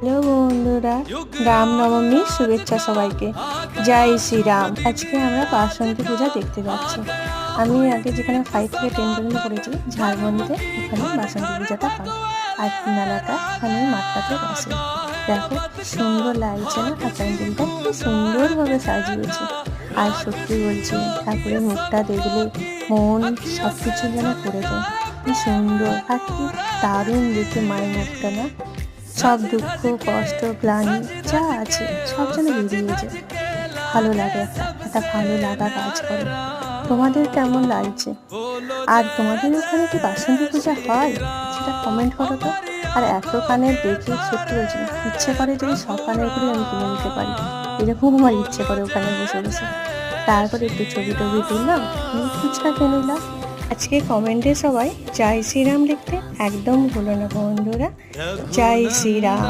Hello বন্ধুরা, রামনবমীর শুভেচ্ছা সবাইকে। জয় শ্রীরাম। আজকে আমরা বাসন্তী পূজা দেখতে যাচ্ছি। আমি আগে যেখানে 5 থেকে 10 পর্যন্ত পড়েছি ঝাড়বন্দিতে, ওখানে বাসন্তী পূজাটা হয়। আর মেলাটা ওখানে মাঠটাতে বসে। দেখো সুন্দর লাগছে না? আর প্যান্ডেলটা কি সুন্দরভাবে সাজিয়েছে। আর সত্যি বলছি, ঠাকুরের মুখটা দেখলে মন সব কিছু যেন করে দেয়। কি সুন্দর আর কি দারুণ দেখে মায়ের মুখটা, না? সব দুঃখ কষ্ট গ্লানি যা আছে সব যেন বেরিয়ে যায়। ভালো লাগে, একটা ভালো লাগা কাজ করে। তোমাদের কেমন লাগছে? আর তোমাদের ওখানে কি বাসন্তী পূজা হয় সেটা কমেন্ট করো তো। আর এত কানের দেখে সত্যি বলছি ইচ্ছে করে যদি সব কানের করে আমি কিনে নিতে পারি, এরকম আমার ইচ্ছে করে ওখানে বসে বসে। তারপরে একটু ছবি টবি তুললাম, ফুচকা খেয়ে নিলাম। আজকে কমেন্টে সবাই জয় শ্রীরাম লিখতে একদম ভুলো না বন্ধুরা। জয় শ্রীরাম।